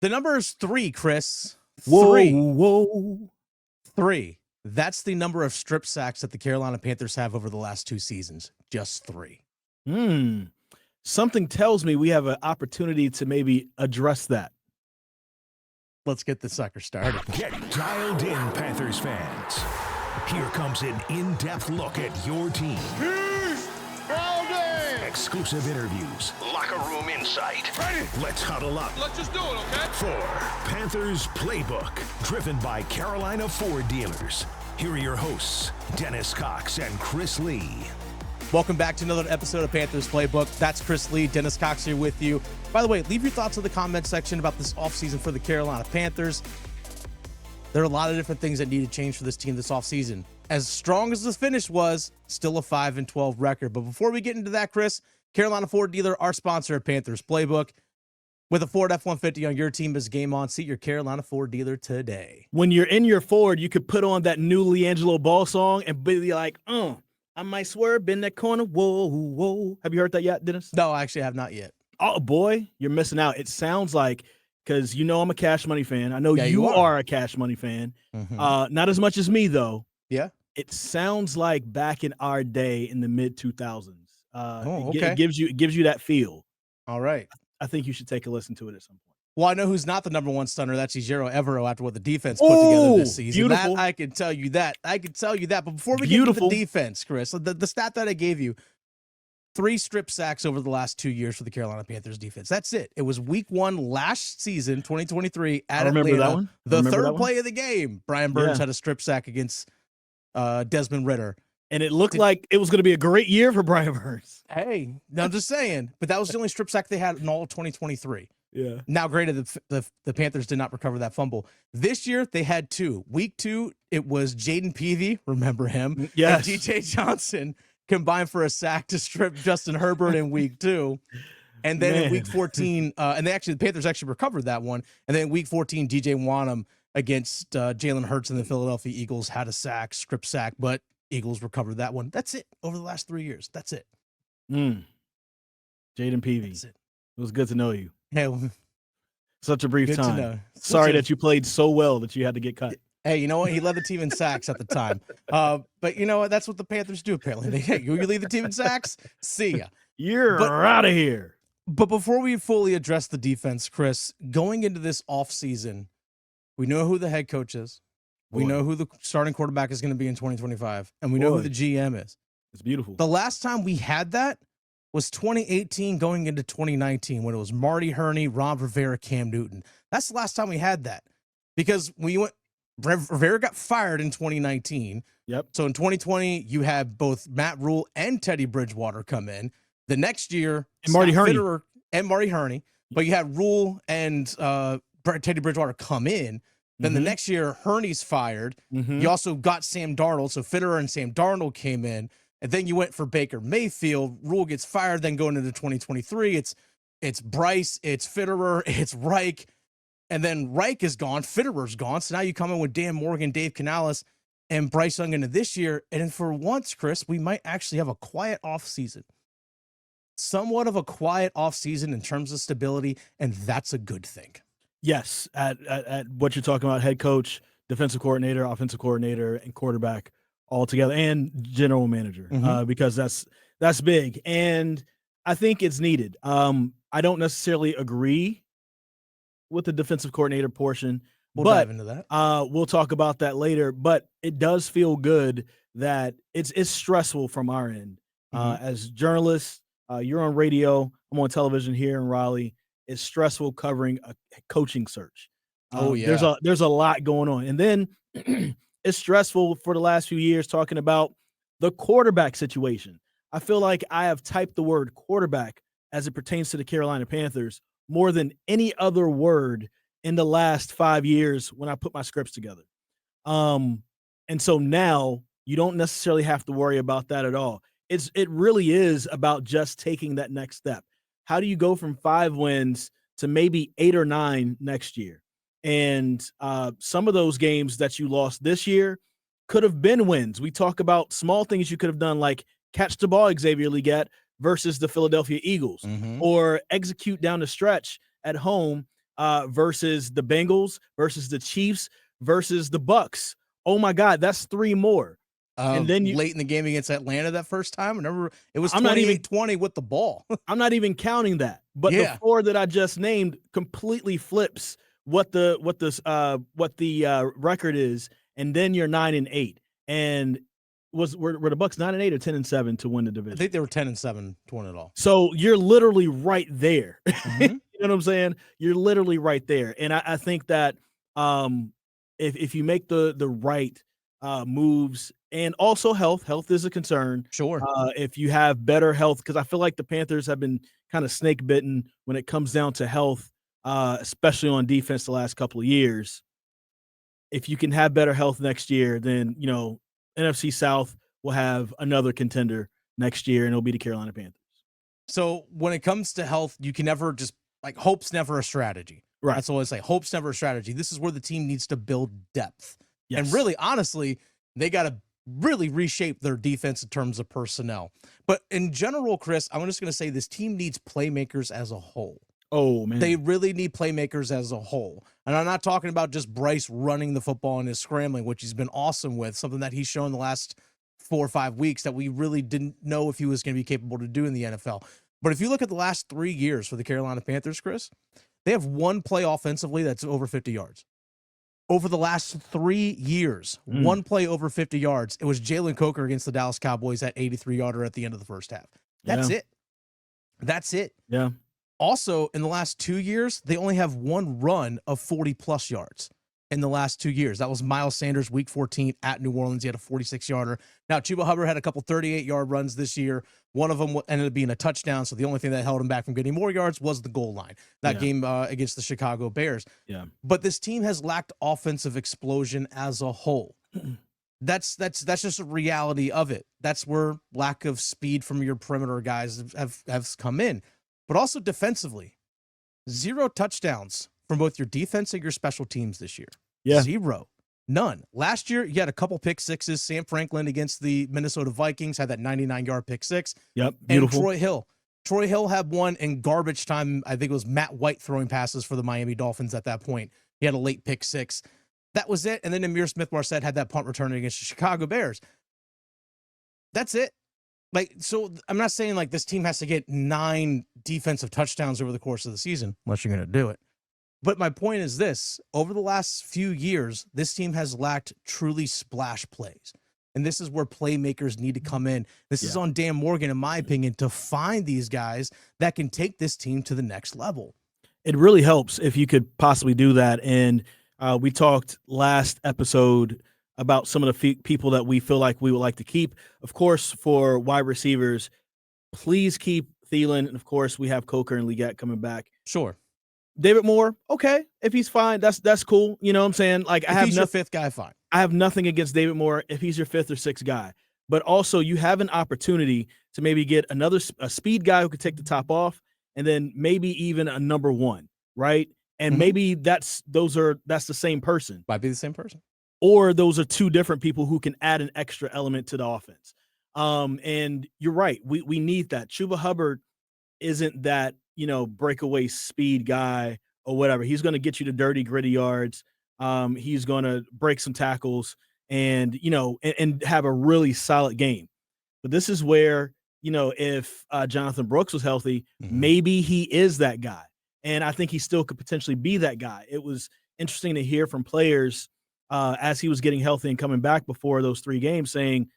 The number is 3, Chris. Whoa, 3. whoa. 3. That's the number of strip sacks that the Carolina Panthers have over the last 2 seasons. Just 3. Something tells me we have an opportunity to maybe address that. Let's get the sucker started. Get dialed in, Panthers fans. Here comes an in-depth look at your team. Exclusive interviews. Locker room insight. Ready? Let's huddle up. Let's just do it, okay? For Panthers Playbook, driven by Carolina Ford dealers. Here are your hosts, Dennis Cox and Chris Lea. Welcome back to another episode of Panthers Playbook. That's Chris Lea. Dennis Cox here with you. By the way, leave your thoughts in the comment section about this offseason for the Carolina Panthers. There are a lot of different things that need to change for this team this offseason. As strong as the finish was, still a 5-12 record. But before we get into that, Chris, Carolina Ford dealer, our sponsor at Panthers Playbook. With a Ford F-150 on your team as game on, see your Carolina Ford dealer today. When you're in your Ford, you could put on that new LiAngelo Ball song and be like, I might swerve in that corner. Whoa, whoa. Have you heard that yet, Dennis? No, I actually have not yet. Oh, boy, you're missing out. It sounds like, because you know I'm a Cash Money fan. I know Yeah, you you are a Cash Money fan. Not as much as me, though. Yeah? It sounds like back in our day in the mid-2000s. Okay. It gives you that feel. All right. I think you should take a listen to it at some point. Well, I know who's not the number one stunner. That's Ejiro Evero after what the defense put together this season. Beautiful. That, I can tell you that. But before we get into the defense, Chris, the stat that I gave you, 3 strip sacks over the last 2 years for the Carolina Panthers defense. That's it. It was week 1 last season, 2023, at remember Atlanta. that one. The third play of the game. Brian Burns had a strip sack against Desmond Ridder. And it looked like it was going to be a great year for Brian Burns. Hey, I'm just saying. But that was the only strip sack they had in all of 2023. Yeah. Now, granted, the Panthers did not recover that fumble. This year, they had 2. Week 2, it was Jaden Peavy, remember him, yes, and DJ Johnson combined for a sack to strip Justin Herbert in week 2. And then in week 14, the Panthers actually recovered that one. And then in week 14, DJ Wanham against Jalen Hurts and the Philadelphia Eagles had a sack, strip sack, but Eagles recovered that one. That's it over the last 3 years. That's it. Jaden Peavy. That's it. It was good to know you. Hey, such a brief good time. to know. Sorry that you played so well that you had to get cut. Hey, you know what? He led the team in sacks at the time. But you know what? That's what the Panthers do, apparently. You lead the team in sacks? See ya. You're out of here. But before we fully address the defense, Chris, going into this offseason, we know who the head coach is. We know who the starting quarterback is going to be in 2025. And we know who the GM is. It's beautiful. The last time we had that was 2018 going into 2019 when it was Marty Herney, Ron Rivera, Cam Newton. That's the last time we had that. Because Rivera got fired in 2019. Yep. So in 2020, you had both Matt Rule and Teddy Bridgewater come in. The next year, and Marty Herney. But you had Rule and Teddy Bridgewater come in. Then the next year, Herney's fired. You also got Sam Darnold. So Fitterer and Sam Darnold came in. And then you went for Baker Mayfield. Rule gets fired. Then going into 2023, it's Bryce, it's Fitterer, it's Reich. And then Reich is gone. Fitterer's gone. So now you come in with Dan Morgan, Dave Canales, and Bryce Young into this year. And for once, Chris, we might actually have a quiet offseason. Somewhat of a quiet offseason in terms of stability, and that's a good thing. Yes, at what you're talking about, head coach, defensive coordinator, offensive coordinator, and quarterback all together, and general manager, because that's big. And I think it's needed. I don't necessarily agree with the defensive coordinator portion. We'll dive into that. We'll talk about that later. But it does feel good that it's stressful from our end. As journalists, you're on radio, I'm on television here in Raleigh. It's stressful covering a coaching search. There's a lot going on. And then it's stressful for the last few years talking about the quarterback situation. I feel like I have typed the word quarterback as it pertains to the Carolina Panthers more than any other word in the last 5 years when I put my scripts together. And so now you don't necessarily have to worry about that at all. It really is about just taking that next step. How do you go from 5 wins to maybe 8 or 9 next year? And some of those games that you lost this year could have been wins. We talk about small things you could have done, like catch the ball, Xavier Legette, versus the Philadelphia Eagles, or execute down the stretch at home versus the Bengals, versus the Chiefs, versus the Bucks. Oh my God, that's 3 more. And then late in the game against Atlanta that first time, remember it was 28-20 with the ball. I'm not even counting that, but the 4 that I just named completely flips what the record is, and then you're 9-8. And were the Bucks 9-8 or 10-7 to win the division? I think they were 10-7 to win it all. So you're literally right there. Mm-hmm. You know what I'm saying? You're literally right there. And I think that if you make the right moves, and also health is a concern. Sure. If you have better health, because I feel like the Panthers have been kind of snake bitten when it comes down to health, especially on defense the last couple of years. If you can have better health next year, then, NFC South will have another contender next year, and it'll be the Carolina Panthers. So when it comes to health, you can never just hope's never a strategy. Right. That's all I say. Hope's never a strategy. This is where the team needs to build depth. Yes. And really, honestly, they got to really reshape their defense in terms of personnel. But in general, Chris, I'm just going to say this team needs playmakers as a whole. Oh, man. They really need playmakers as a whole. And I'm not talking about just Bryce running the football and his scrambling, which he's been awesome with, something that he's shown the last 4 or 5 weeks that we really didn't know if he was going to be capable to do in the NFL. But if you look at the last 3 years for the Carolina Panthers, Chris, they have one play offensively that's over 50 yards. Over the last 3 years, one play over 50 yards. It was Jalen Coker against the Dallas Cowboys at 83-yarder at the end of the first half. That's it. That's it. Yeah. Also, in the last 2 years, they only have one run of 40-plus yards in the last 2 years. That was Miles Sanders, Week 14 at New Orleans. He had a 46-yarder. Now, Chuba Hubbard had a couple 38-yard runs this year. One of them ended up being a touchdown, so the only thing that held him back from getting more yards was the goal line. That game against the Chicago Bears. Yeah. But this team has lacked offensive explosion as a whole. That's just a reality of it. That's where lack of speed from your perimeter guys have come in. But also defensively, 0 touchdowns from both your defense and your special teams this year. Yeah. 0. None. Last year, you had a couple pick sixes. Sam Franklin against the Minnesota Vikings had that 99-yard pick six. Yep, beautiful. And Troy Hill. Troy Hill had one in garbage time. I think it was Matt White throwing passes for the Miami Dolphins at that point. He had a late pick six. That was it. And then Amir Smith-Marset had that punt return against the Chicago Bears. That's it. So I'm not saying this team has to get 9 defensive touchdowns over the course of the season, unless you're going to do it. But my point is this: over the last few years, this team has lacked truly splash plays. And this is where playmakers need to come in. This is on Dan Morgan, in my opinion, to find these guys that can take this team to the next level. It really helps if you could possibly do that. And we talked last episode about some of the people that we feel like we would like to keep. Of course, for wide receivers, please keep Thielen. And of course, we have Coker and Legette coming back. Sure. David Moore, okay. If he's fine, that's cool. You know what I'm saying? I have your 5th guy, fine. I have nothing against David Moore if he's your 5th or 6th guy. But also, you have an opportunity to maybe get a speed guy who could take the top off, and then maybe even a number 1, right? And maybe that's the same person. Might be the same person. Or those are 2 different people who can add an extra element to the offense. And you're right. We need that. Chuba Hubbard isn't that, breakaway speed guy or whatever. He's going to get you to dirty, gritty yards. He's going to break some tackles and have a really solid game. But this is where, if Jonathan Brooks was healthy, maybe he is that guy. And I think he still could potentially be that guy. It was interesting to hear from players as he was getting healthy and coming back before those 3 games saying,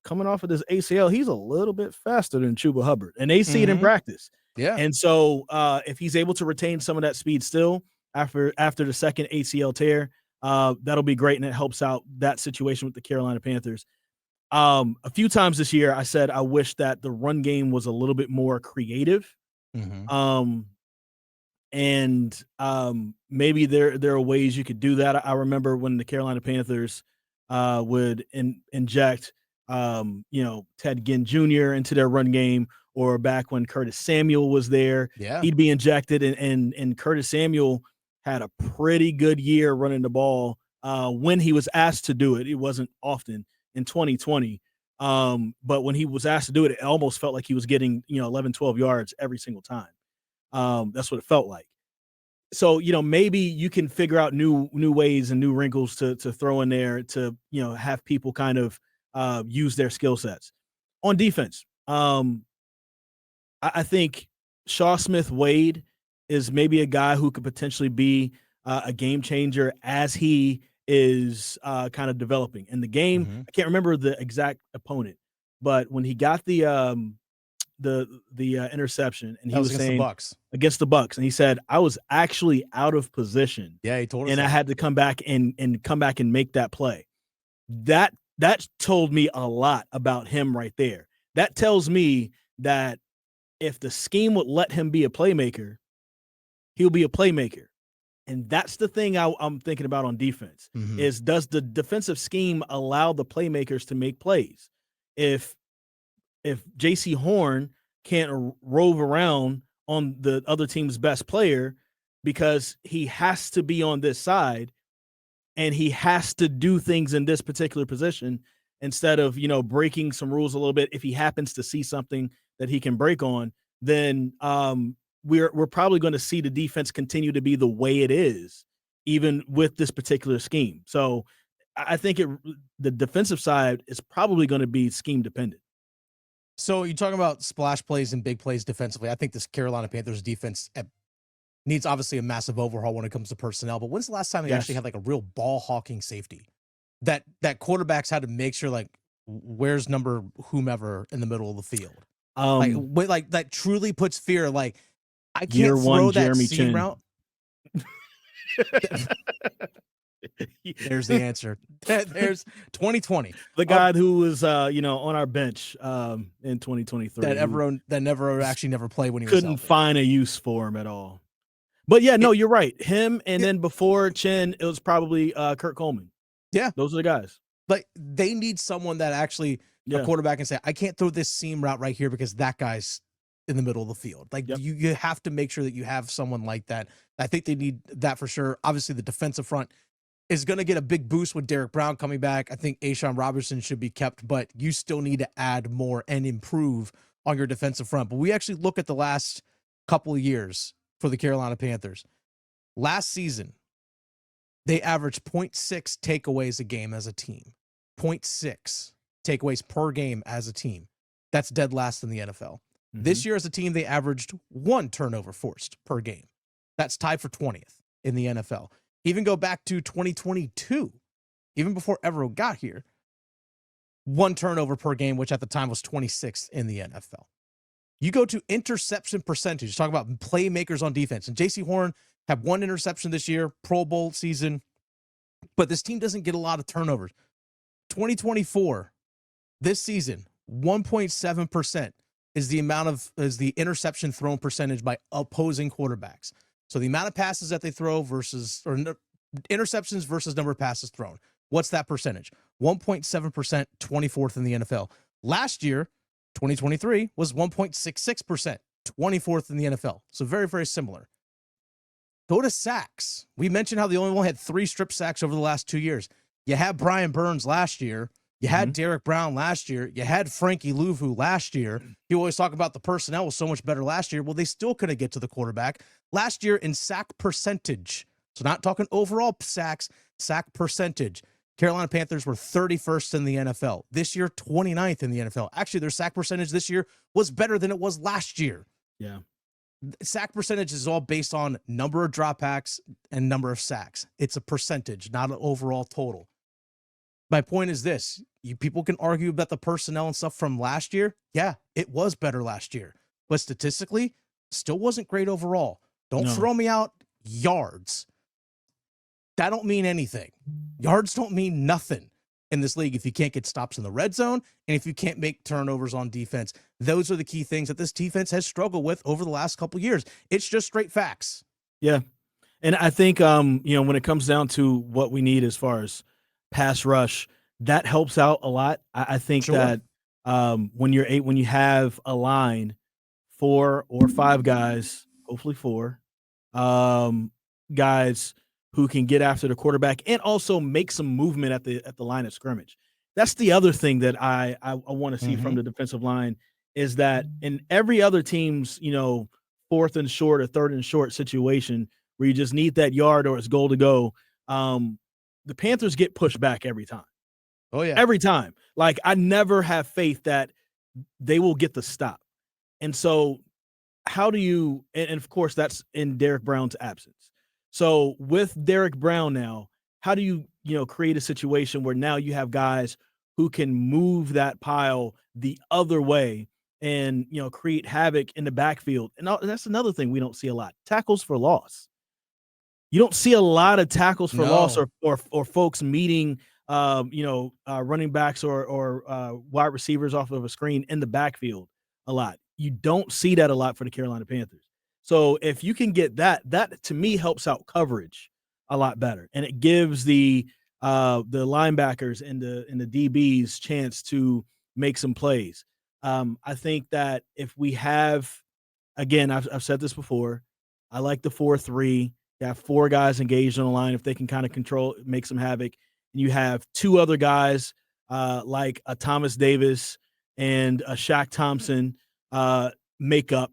coming off of this ACL, he's a little bit faster than Chuba Hubbard. And they see it in practice. Yeah. And so if he's able to retain some of that speed still after the second ACL tear, that'll be great. And it helps out that situation with the Carolina Panthers. A few times this year, I said I wish that the run game was a little bit more creative. Maybe there are ways you could do that. I remember when the Carolina Panthers would inject Ted Ginn Jr. into their run game, or back when Curtis Samuel was there, he'd be injected, and Curtis Samuel had a pretty good year running the ball when he was asked to do it. It wasn't often in 2020. But when he was asked to do it, it almost felt like he was getting 11, 12 yards every single time. That's what it felt like. So, maybe you can figure out new ways and new wrinkles to throw in there to, have people kind of use their skill sets. On defense, I think Shaw Smith-Wade is maybe a guy who could potentially be a game changer as he is kind of developing. In the game, I can't remember the exact opponent, but when he got the interception, and he was saying against the Bucks, and he said, I was actually out of position. Yeah, he told us, and I had to come back and make that play. That told me a lot about him right there. That tells me that if the scheme would let him be a playmaker, he'll be a playmaker. And that's the thing I'm thinking about on defense is, does the defensive scheme allow the playmakers to make plays? If J.C. Horn can't rove around on the other team's best player because he has to be on this side and he has to do things in this particular position instead of, breaking some rules a little bit, if he happens to see something that he can break on, then we're probably going to see the defense continue to be the way it is, even with this particular scheme. So I think the defensive side is probably going to be scheme dependent. So you're talking about splash plays and big plays defensively. I think this Carolina Panthers defense needs obviously a massive overhaul when it comes to personnel. But when's the last time they actually had like a real ball hawking safety that quarterbacks had to make sure, like, where's number whomever in the middle of the field? Like that truly puts fear. Like, I can't throw that seam route. There's the answer. There's 2020. The guy who was, on our bench in 2023. That never played when he couldn't find a use for him at all. But yeah, no, you're right. Him, and then before Chin, it was probably Kurt Coleman. Yeah, those are the guys. Like, they need someone that actually a quarterback can say, I can't throw this seam route right here because that guy's in the middle of the field. Like, you have to make sure that you have someone like that. I think they need that for sure. Obviously, the defensive front is going to get a big boost with Derrick Brown coming back. I think A'Shawn Robertson should be kept, but you still need to add more and improve on your defensive front. But we actually look at the last couple of years for the Carolina Panthers. Last season, they averaged 0.6 takeaways a game as a team. 0.6 takeaways per game as a team. That's dead last in the NFL. This year as a team, they averaged 1 turnover forced per game. That's tied for 20th in the NFL. Even go back to 2022, even before Evero got here, 1 turnover per game, which at the time was 26th in the NFL. You go to interception percentage, talk about playmakers on defense. And J.C. Horn had 1 interception this year, Pro Bowl season, but this team doesn't get a lot of turnovers. 2024, this season, 1.7% is the interception thrown percentage by opposing quarterbacks. So the amount of passes that they throw interceptions versus number of passes thrown. What's that percentage? 1.7%, 24th in the NFL. Last year, 2023, was 1.66%, 24th in the NFL. So very, very similar. Go to sacks. We mentioned how the only one had 3 strip sacks over the last 2 years. You had Brian Burns last year. You had Derrick Brown last year. You had Frankie Louvu last year. You always talk about the personnel was so much better last year. Well, they still couldn't get to the quarterback. Last year in sack percentage, so not talking overall sacks, sack percentage, Carolina Panthers were 31st in the NFL. This year, 29th in the NFL. Actually, their sack percentage this year was better than it was last year. Yeah. Sack percentage is all based on number of dropbacks and number of sacks. It's a percentage, not an overall total. My point is this. People can argue about the personnel and stuff from last year. Yeah, it was better last year. But statistically, still wasn't great overall. Don't throw me out yards. That don't mean anything. Yards don't mean nothing in this league if you can't get stops in the red zone and if you can't make turnovers on defense. Those are the key things that this defense has struggled with over the last couple of years. It's just straight facts. Yeah. And I think, when it comes down to what we need as far as pass rush, that helps out a lot. I think that when you have a line 4 or 5 guys, hopefully 4 guys who can get after the quarterback and also make some movement at the line of scrimmage. That's the other thing that I want to see from the defensive line is that in every other team's 4th and short or 3rd and short situation where you just need that yard or it's goal to go. The Panthers get pushed back every time. Oh, yeah. Every time. Like, I never have faith that they will get the stop. And so how do you – and, of course, that's in Derrick Brown's absence. So with Derrick Brown now, how do you, create a situation where now you have guys who can move that pile the other way and, create havoc in the backfield? And that's another thing we don't see a lot. Tackles for loss. You don't see a lot of tackles for loss or folks meeting, running backs or wide receivers off of a screen in the backfield a lot. You don't see that a lot for the Carolina Panthers. So if you can get that to me helps out coverage a lot better, and it gives the linebackers and the DBs chance to make some plays. I think that if we have, again, I've said this before, I like the 4-3. You have 4 guys engaged on the line. If they can kind of control, make some havoc, and you have 2 other guys like a Thomas Davis and a Shaq Thompson make up,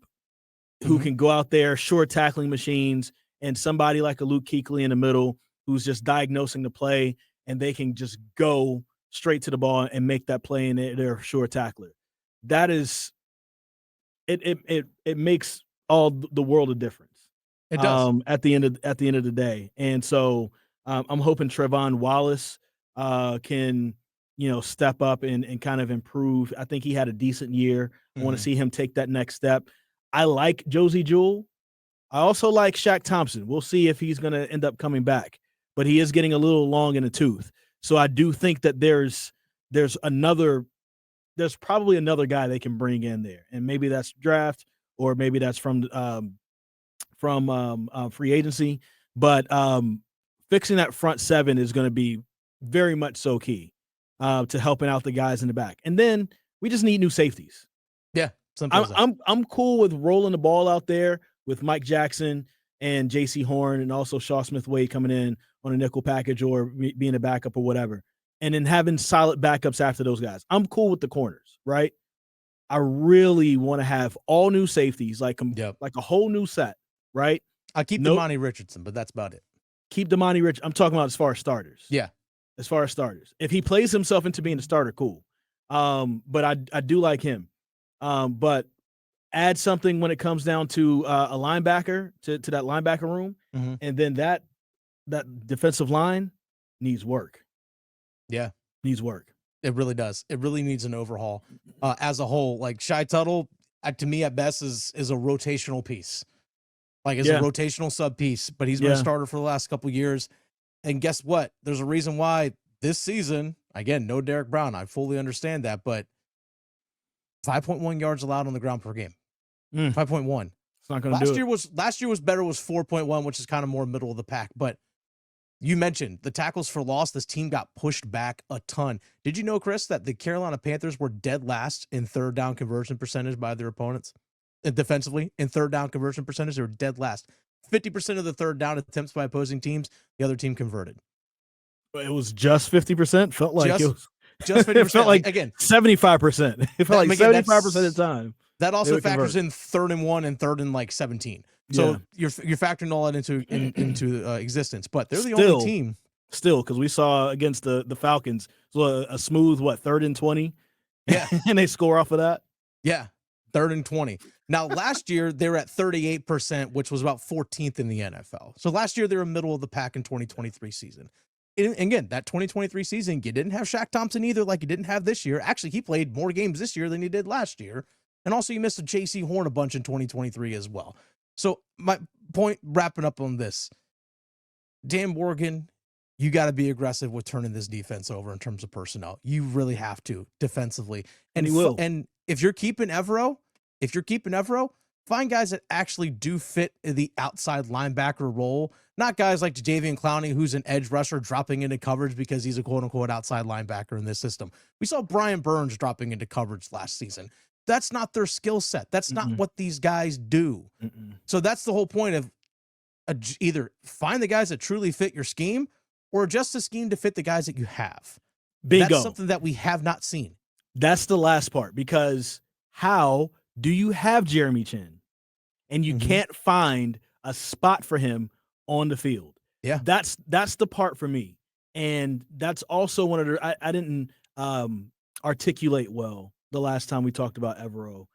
who can go out there, short tackling machines, and somebody like a Luke Kuechly in the middle who's just diagnosing the play, and they can just go straight to the ball and make that play, and they're a short tackler. That is, it makes all the world of difference. It does. At the end of the day. And so I'm hoping Trevon Wallace can, step up and kind of improve. I think he had a decent year. I want to see him take that next step. I like Josie Jewell. I also like Shaq Thompson. We'll see if he's going to end up coming back, but he is getting a little long in the tooth. So I do think that there's probably another guy they can bring in there, and maybe that's draft or maybe that's from free agency. But fixing that front 7 is going to be very much so key to helping out the guys in the back. And then we just need new safeties. Yeah. I'm cool with rolling the ball out there with Mike Jackson and J.C. Horn and also Shaw Smith-Wade coming in on a nickel package or being a backup or whatever, and then having solid backups after those guys. I'm cool with the corners, right? I really want to have all new safeties, like a whole new set, right? I keep Damani Richardson, but that's about it. Keep Damani Richardson. I'm talking about as far as starters. Yeah. As far as starters. If he plays himself into being a starter, cool. But I do like him. But add something when it comes down to a linebacker to that linebacker room, and then that defensive line needs work. Yeah, needs work. It really does. It really needs an overhaul as a whole. Like Shai Tuttle, to me at best is a rotational piece, a rotational sub piece. But he's been a starter for the last couple of years, and guess what? There's a reason why this season, again, no Derrick Brown. I fully understand that, but 5.1 yards allowed on the ground per game. 5.1. It's not going to do it. Last year was better, was 4.1, which is kind of more middle of the pack. But you mentioned the tackles for loss. This team got pushed back a ton. Did you know, Chris, that the Carolina Panthers were dead last in third down conversion percentage by their opponents? And defensively, in third down conversion percentage, they were dead last. 50% of the third down attempts by opposing teams, the other team converted. It was just 50%. Felt like it was just 50%. It felt like again 75%. It felt like 75% of the time. That also factors in 3rd and 1 and 3rd and 17. So you're factoring all that into existence. But they're the only team. Still, because we saw against the Falcons, so a smooth 3rd and 20. Yeah, and they score off of that. Yeah, 3rd and 20. Now last year they were at 38%, which was about 14th in the NFL. So last year they were middle of the pack in 2023 season. And again, that 2023 season, you didn't have Shaq Thompson either, like you didn't have this year. Actually, he played more games this year than he did last year. And also you missed a J.C. Horn a bunch in 2023 as well. So my point, wrapping up on this, Dan Morgan, you got to be aggressive with turning this defense over in terms of personnel. You really have to defensively. And he will. And if you're keeping Evero, find guys that actually do fit the outside linebacker role, not guys like Jadeveon Clowney, who's an edge rusher dropping into coverage because he's a quote-unquote outside linebacker in this system. We saw Brian Burns dropping into coverage last season. That's not their skill set. That's not what these guys do. So that's the whole point of either find the guys that truly fit your scheme or adjust the scheme to fit the guys that you have. Bingo. That's something that we have not seen. That's the last part, because how do you have Jeremy Chin and you can't find a spot for him on the field. Yeah. That's the part for me. And that's also one of the I didn't articulate well the last time we talked about Evero.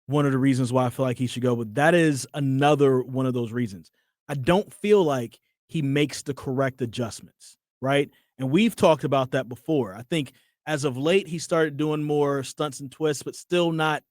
One of the reasons why I feel like he should go, but that is another one of those reasons. I don't feel like he makes the correct adjustments, right? And we've talked about that before. I think as of late, he started doing more stunts and twists, but still not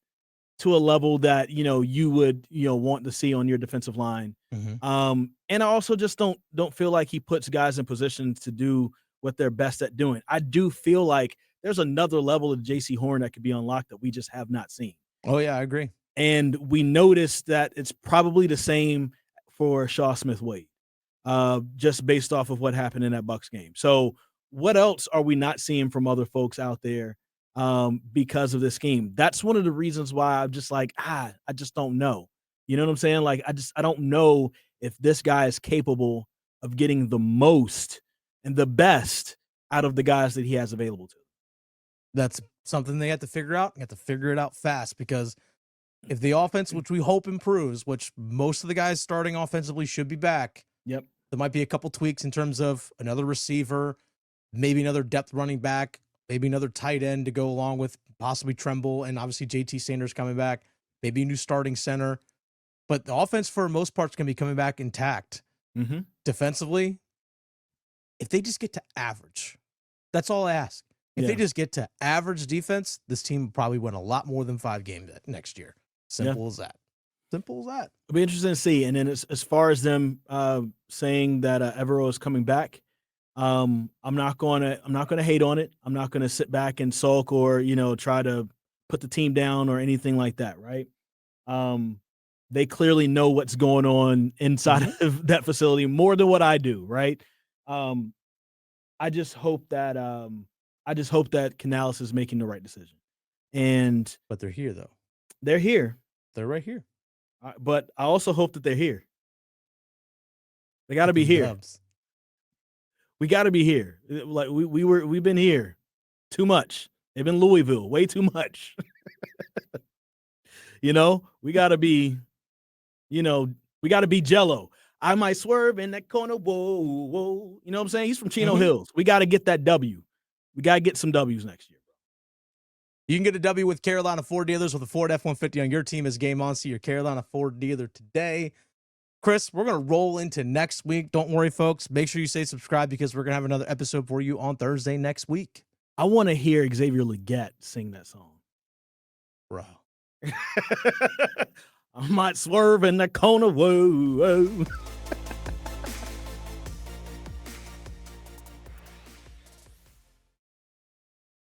to a level that, you would, want to see on your defensive line. Mm-hmm. And I also just don't feel like he puts guys in positions to do what they're best at doing. I do feel like there's another level of JC Horn that could be unlocked that we just have not seen. Oh, yeah, I agree. And we noticed that it's probably the same for Shaw Smith-Wade, just based off of what happened in that Bucs game. So what else are we not seeing from other folks out there because of this game? That's one of the reasons why I'm just like, I just don't know. You know what I'm saying? Like, I don't know if this guy is capable of getting the most and the best out of the guys that he has available to. That's something they have to figure out. You have to figure it out fast, because if the offense, which we hope improves, which most of the guys starting offensively should be back. Yep. There might be a couple tweaks in terms of another receiver, maybe another depth running back, maybe another tight end to go along with possibly Tremble, and obviously JT Sanders coming back, maybe a new starting center. But the offense, for the most part, is going to be coming back intact. Mm-hmm. Defensively, if they just get to average, that's all I ask. If they just get to average defense, this team will probably win a lot more than 5 games next year. Simple as that. Simple as that. It'll be interesting to see. And then as far as them saying that Evero is coming back, I'm not going to hate on it. I'm not going to sit back and sulk or, try to put the team down or anything like that. Right. They clearly know what's going on inside of that facility more than what I do. Right. I just hope that Canales is making the right decision. But they're here, though. They're here. They're right here. But I also hope that they're here. They got to be here. Dubs. We got to be here. Like we've been here too much. They've been Louisville way too much. We got to be, we got to be Jello. I might swerve in that corner. Whoa, whoa. You know what I'm saying? He's from Chino Hills. We got to get that W. We got to get some W's next year. You can get a W with Carolina Ford dealers with a Ford F-150 on your team as game on. See your Carolina Ford dealer today. Chris, we're going to roll into next week. Don't worry, folks. Make sure you stay subscribed, because we're going to have another episode for you on Thursday next week. I want to hear Xavier Legette sing that song. Bro. I might swerve in the corner. Whoa, whoa.